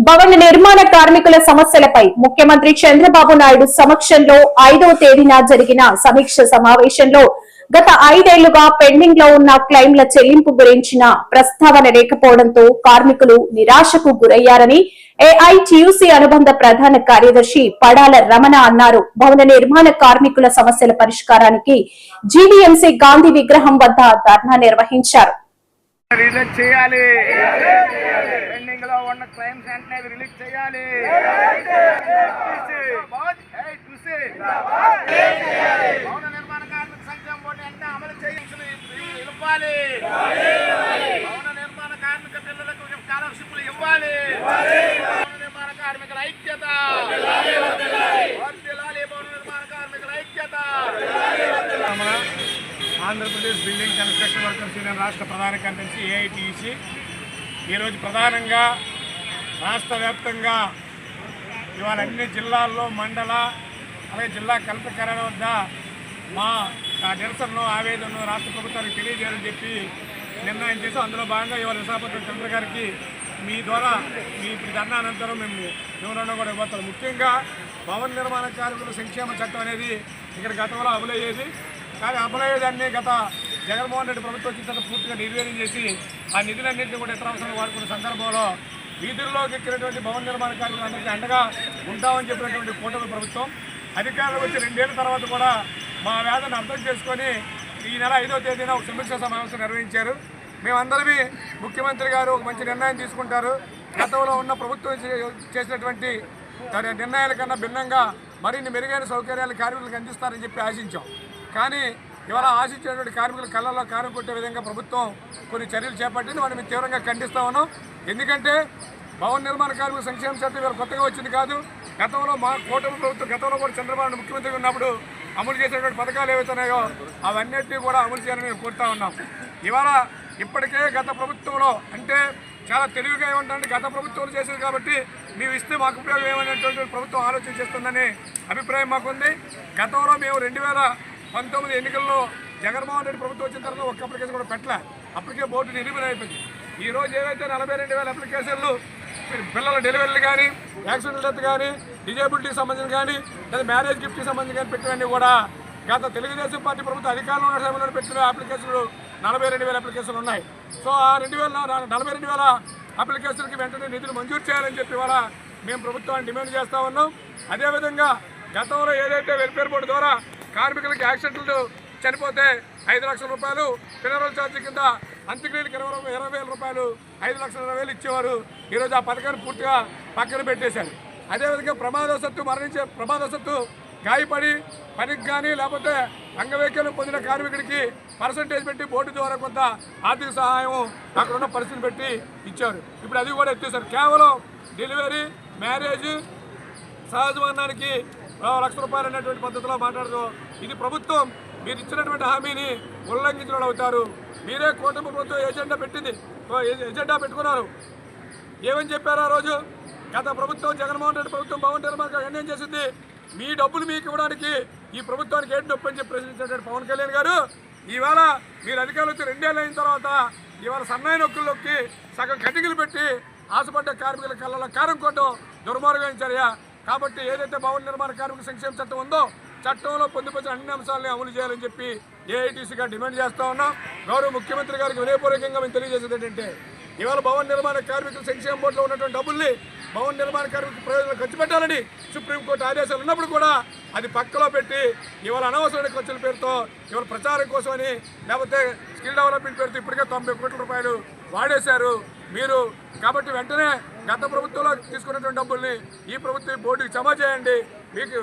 భవన నిర్మాణ కార్మికుల సమస్యలపై ముఖ్యమంత్రి చంద్రబాబు నాయుడు సమక్షంలో 5వ తేదీన జరిగిన సమీక్ష సమావేశంలో గత 5 ఏళ్లుగా పెండింగ్ లో ఉన్న క్లెయిమ్ల చెల్లింపు గురించిన ప్రస్తావన లేకపోవడంతో కార్మికులు నిరాశకు గురయ్యారని ఏఐటియుసి అనుబంధ ప్రధాన కార్యదర్శి పడాల రమణ అన్నారు. భవన నిర్మాణ కార్మికుల సమస్యల పరిష్కారానికి జీవీఎంసీ గాంధీ విగ్రహం వద్ద ధర్నా నిర్వహించారు. రిలీజ్ చేయాలి. పెండింగ్ లో ఉన్న క్లెయిమ్స్ వెంటనే రిలీజ్ చేయాలి. భవన నిర్మాణ కార్మిక సంక్షేమ బోర్డు వెంటనే అమలు చేయించాలి. ఇవ్వాలి. భవన నిర్మాణ కార్మిక పిల్లలకు స్కాలర్షిప్లు ఇవ్వాలి. భవన నిర్మాణ కార్మికుల ఐక్యత. భవన నిర్మాణ కార్మికుల ఐక్యత. Andhra Pradesh building construction workers union రాష్ట్ర ప్రధాన కార్యదర్శి ఏఐటియుసి ఈరోజు ప్రధానంగా రాష్ట్ర వ్యాప్తంగా ఇవాళ అన్ని జిల్లాల్లో మండల అలాగే జిల్లా కలెక్టర్ కార్యాలయం వద్ద మా నిరసనను ఆవేదనను రాష్ట్ర ప్రభుత్వానికి తెలియజేయాలని చెప్పి నిర్ణయం చేసి అందులో భాగంగా ఇవాళ విశాఖపట్నం కలెక్టర్ గారికి మీ ద్వారా మీ ఇప్పుడు ధర్నా అనంతరం మేము వివరణ కూడా ఇవ్వతాం. ముఖ్యంగా భవన నిర్మాణ కార్మికుల సంక్షేమ చట్టం అనేది ఇక్కడ గతంలో అమలయ్యేది. కానీ అమలయ్యేదాన్ని గత జగన్మోహన్ రెడ్డి ప్రభుత్వం వచ్చిన తర్వాత పూర్తిగా నిర్వీర్యం చేసి ఆ నిధులన్నింటినీ కూడా ఇతర అవసరాలు వాడుకున్న సందర్భంలో వీధుల్లోకి ఎక్కినటువంటి భవన నిర్మాణ కార్మికులందరికీ అండగా ఉంటామని చెప్పినటువంటి కూటమి ప్రభుత్వం అధికారులకు వచ్చి 2 ఏళ్ల తర్వాత కూడా మా వేదన అర్థం చేసుకొని ఈ నెల 5వ తేదీన ఒక సమీక్షా సమావేశం నిర్వహించారు. మేమందరివి ముఖ్యమంత్రి గారు ఒక మంచి నిర్ణయం తీసుకుంటారు. గతంలో ఉన్న ప్రభుత్వం చేసినటువంటి నిర్ణయాల కన్నా భిన్నంగా మరిన్ని మెరుగైన సౌకర్యాలు కార్మికులకు అందిస్తారని చెప్పి ఆశించాం. కానీ ఇవాళ ఆశించినటువంటి కార్మికుల కళ్ళల్లో కారం కొట్టే విధంగా ప్రభుత్వం కొన్ని చర్యలు చేపట్టింది. వాటిని మేము తీవ్రంగా ఖండిస్తా ఉన్నాం. ఎందుకంటే భవన నిర్మాణ కార్మికుల సంక్షేమ చట్టం ఇవాళ కొత్తగా వచ్చింది కాదు. గతంలో మా కూటమి ప్రభుత్వం గతంలో కూడా చంద్రబాబు ముఖ్యమంత్రి ఉన్నప్పుడు అమలు చేసినటువంటి పథకాలు ఏవైతున్నాయో అవన్నిటినీ కూడా అమలు చేయాలని మేము కోరుతా ఉన్నాం. ఇవాళ ఇప్పటికే గత ప్రభుత్వంలో అంటే చాలా తెలివిగా ఏమంటే గత ప్రభుత్వాలు చేసేది కాబట్టి మేము ఇస్తే మాకు ఉపయోగం ఏమనేటువంటి ప్రభుత్వం ఆలోచన చేస్తుందని అభిప్రాయం మాకుంది. గతంలో మేము 2019 ఎన్నికల్లో జగన్మోహన్ రెడ్డి ప్రభుత్వం వచ్చిన తర్వాత ఒక్క అప్లికేషన్ కూడా పెట్టలే. అప్పటికే బోర్డు నిర్వీర్యం అయిపోయింది. ఈరోజు ఏవైతే 42,000 అప్లికేషన్లు పిల్లల డెలివరీలు కానీ యాక్సిడెంట్ డెత్ కానీ డిజేబిలిటీకి సంబంధించి కానీ లేదా మ్యారేజ్ గిఫ్ట్కి సంబంధించి కానీ పెట్టినవన్నీ కూడా గత తెలుగుదేశం పార్టీ ప్రభుత్వం అధికారంలో ఉన్న సమయంలో పెట్టిన అప్లికేషన్లు 42,000 అప్లికేషన్లు ఉన్నాయి. సో ఆ 42,000 అప్లికేషన్కి వెంటనే నిధులు మంజూరు చేయాలని చెప్పి ఇవాళ మేము ప్రభుత్వాన్ని డిమాండ్ చేస్తూ ఉన్నాం. అదేవిధంగా గతంలో ఏదైతే వెల్ఫేర్ బోర్డు ద్వారా కార్మికులకి యాక్సిడెంట్లు చనిపోతే 5 లక్షల రూపాయలు ఫినరల్ ఛార్జీ కింద అంత్యక్రియలకు 20,000 రూపాయలు 5,20,000 ఇచ్చేవారు. ఈరోజు ఆ పథకాన్ని పూర్తిగా పక్కన పెట్టేశారు. అదేవిధంగా ప్రమాదవశత్తు గాయపడి పనికి కానీ లేకపోతే అంగవైకల్యం పొందిన కార్మికుడికి పర్సంటేజ్ పెట్టి బోర్డు ద్వారా కొంత ఆర్థిక సహాయం అక్కడ ఉన్న పరిస్థితిని పెట్టి ఇచ్చారు. ఇప్పుడు అది కూడా ఎత్తేసారు. కేవలం డెలివరీ మ్యారేజ్ సహజ మరణానికి 1,00,000 రూపాయలు అనేటువంటి పద్ధతిలో మాట్లాడుతూ ఇది ప్రభుత్వం మీరు ఇచ్చినటువంటి హామీని ఉల్లంఘించిన అవుతారు. మీరే కూటమి ప్రభుత్వం ఎజెండా పెట్టుకున్నారు. ఏమని చెప్పారు ఆ రోజు? గత ప్రభుత్వం జగన్మోహన్ రెడ్డి ప్రభుత్వం భవన నిర్మాణ నిర్ణయం చేసింది మీ డబ్బులు మీకు ఇవ్వడానికి ఈ ప్రభుత్వానికి ఏంటి నొప్పి అని చెప్పి ప్రశ్నించినటువంటి పవన్ కళ్యాణ్ గారు ఇవాళ మీరు అధికారులు వచ్చి 2 ఏళ్ళు అయిన తర్వాత ఇవాళ సన్నాయి నొక్కుల్లోకి సగం కటికలు పెట్టి ఆశపడ్డ కార్మికుల కళ్ళలో కారం కొట్టడం దుర్మార్గమైన చర్య. కాబట్టి ఏదైతే భవన నిర్మాణ కార్మిక సంక్షేమ చట్టం ఉందో చట్టంలో పొందుపరిచిన అన్ని అంశాలని అమలు చేయాలని చెప్పి ఏఐటీసీగా డిమాండ్ చేస్తూ ఉన్నాం. గౌరవ ముఖ్యమంత్రి గారికి వినయపూర్వకంగా మేము తెలియజేసేది ఏంటంటే ఇవాళ భవన నిర్మాణ కార్మికుల సంక్షేమ బోర్డులో ఉన్నటువంటి డబ్బుల్ని భవన నిర్మాణ కార్మిక ప్రయోజనాలు ఖర్చు పెట్టాలని సుప్రీంకోర్టు ఆదేశాలు ఉన్నప్పుడు కూడా అది పక్కలో పెట్టి ఇవాళ అనవసరమైన ఖర్చుల పేరుతో ఇవాళ ప్రచారం కోసమని లేకపోతే స్కిల్ డెవలప్మెంట్ పేరుతో ఇప్పటికే 90 కోట్ల రూపాయలు వాడేశారు మీరు. కాబట్టి వెంటనే గత ప్రభుత్వంలో తీసుకున్నటువంటి డబ్బుల్ని ఈ ప్రభుత్వం బోర్డుకి జమ చేయండి. మీకు